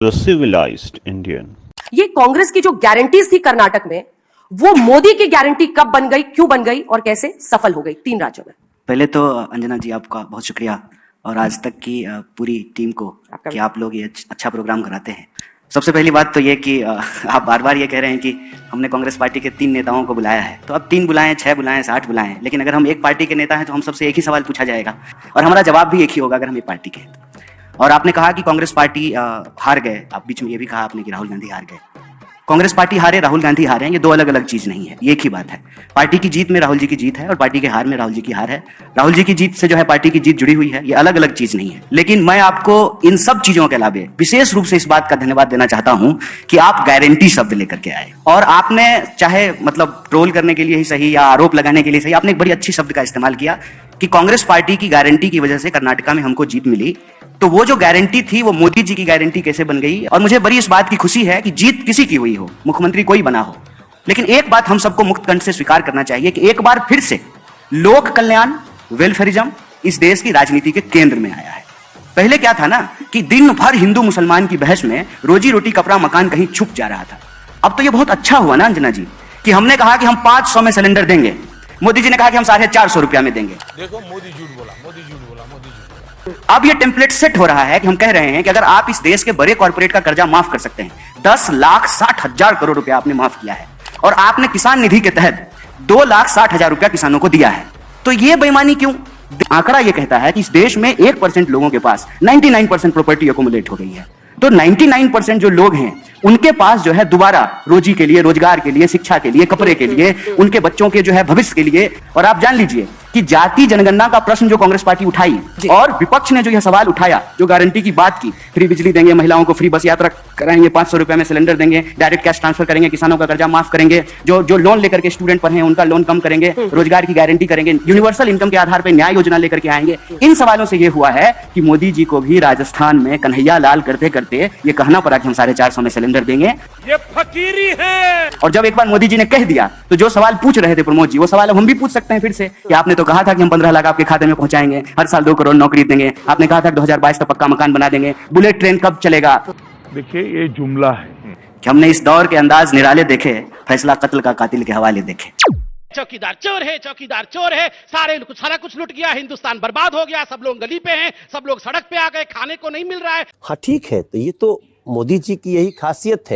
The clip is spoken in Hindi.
The civilized Indian. ये कांग्रेस की जो गारंटीज थी कर्नाटक में, वो मोदी की गारंटी कब बन गई, क्यों बन गई और कैसे सफल हो गई 3 राज्यों में? पहले तो अंजना जी आपका बहुत शुक्रिया और आज तक की पूरी टीम को कि आप लोग ये अच्छा प्रोग्राम कराते हैं। सबसे पहली बात तो ये कि आप बार बार ये कह रहे हैं कि हमने कांग्रेस पार्टी के 3 नेताओं को बुलाया है, तो अब 3 बुलाएं, 6 बुलाएं, 60 बुलाएं, लेकिन अगर हम एक पार्टी के नेता हैं तो हम सबसे एक ही सवाल पूछा जाएगा और हमारा जवाब भी एक ही होगा अगर हम एक पार्टी के हैं। और आपने कहा कि कांग्रेस पार्टी हार गए, आप बीच में ये भी कहा आपने कि राहुल गांधी हार गए। कांग्रेस पार्टी हारे, राहुल गांधी हारे हैं, ये 2 अलग अलग चीज नहीं है, ये एक ही बात है। पार्टी की जीत में राहुल जी की जीत है और पार्टी के हार में राहुल जी की हार है। राहुल जी की जीत से जो है पार्टी की जीत जुड़ी हुई है, ये अलग अलग चीज नहीं है। लेकिन मैं आपको इन सब चीजों के अलावा विशेष रूप से इस बात का धन्यवाद देना चाहता हूं कि आप गारंटी शब्द लेकर के आए और आपने चाहे मतलब ट्रोल करने के लिए ही सही या आरोप लगाने के लिए सही, आपने एक बड़ी अच्छी शब्द का इस्तेमाल किया कि कांग्रेस पार्टी की गारंटी की वजह से कर्नाटका में हमको जीत मिली। तो वो जो गारंटी थी वो मोदी जी की गारंटी कैसे बन गई? और मुझे बड़ी इस बात की खुशी है कि जीत किसी की हुई हो, मुख्यमंत्री कोई बना हो, लेकिन एक बात हम सबको मुक्त कंठ से स्वीकार करना चाहिए कि एक बार फिर से लोक कल्याण, वेलफेयरिज्म इस देश की राजनीति के केंद्र में आया है। पहले क्या था ना कि दिन भर हिंदू मुसलमान की बहस में रोजी रोटी कपड़ा मकान कहीं छुप जा रहा था। अब तो ये बहुत अच्छा हुआ ना अंजना जी कि हमने कहा कि हम 500 में सिलेंडर देंगे, मोदी जी ने कहा कि हम 450 रुपया में देंगे। देखो मोदी झूठ बोला, मोदी झूठ बोला, मोदी झूठ बोला। अब ये टेम्पलेट सेट हो रहा है कि हम कह रहे हैं कि अगर आप इस देश के बड़े कॉर्पोरेट का कर्जा माफ कर सकते हैं, 10,60,000 करोड़ रुपया आपने माफ किया है और आपने किसान निधि के तहत 2,60,000 रुपया किसानों को दिया है, तो ये बेईमानी क्यों? आंकड़ा ये कहता है कि इस देश में 1% लोगों के पास 99% प्रॉपर्टी अकोमोडेट हो गई है। तो 99% जो लोग हैं उनके पास जो है दोबारा रोजी के लिए, रोजगार के लिए, शिक्षा के लिए, कपड़े के लिए, उनके बच्चों के जो है भविष्य के लिए। और आप जान लीजिए कि जाति जनगणना का प्रश्न जो कांग्रेस पार्टी उठाई और विपक्ष ने जो यह सवाल उठाया, जो गारंटी की बात की, फ्री बिजली देंगे, महिलाओं को फ्री बस यात्रा कराएंगे, 500 रुपए में सिलेंडर देंगे, डायरेक्ट कैश ट्रांसफर करेंगे, किसानों का कर्जा माफ करेंगे, जो लोन लेकर के स्टूडेंट पढ़े हैं उनका लोन कम करेंगे, रोजगार की गारंटी करेंगे, यूनिवर्सल इनकम के आधार पर न्याय योजना लेकर के आएंगे। इन सवालों से यह हुआ है कि मोदी जी को भी राजस्थान में कन्हैया लाल करते करते ये कहना पड़ा कि हम 450 में सिलेंडर देंगे। ये फकीरी है। और जब एक बार मोदी जी ने कह दिया तो जो सवाल पूछ रहे थे प्रमोद जी, वो सवाल अब हम भी पूछ सकते हैं फिर से कि आपने तो कहा था कि हम 15 लाख आपके खाते में पहुंचाएंगे, हर साल 2 करोड़ नौकरी देंगे, आपने कहा था 2022 तक पक्का मकान बना देंगे, बुलेट ट्रेन कब चलेगा? देखिए ये जुमला है कि हमने इस दौर के अंदाज निराले देखे, फैसला कत्ल का कातिल के हवाले देखे। चौकीदार चोर है, चौकीदार चोर है, सारा कुछ लुट गया, हिंदुस्तान बर्बाद हो गया, सब लोग गली पे हैं, सब लोग सड़क पे आ गए, खाने को नहीं मिल रहा है। हाँ ठीक है, तो ये तो मोदी जी की यही खासियत है।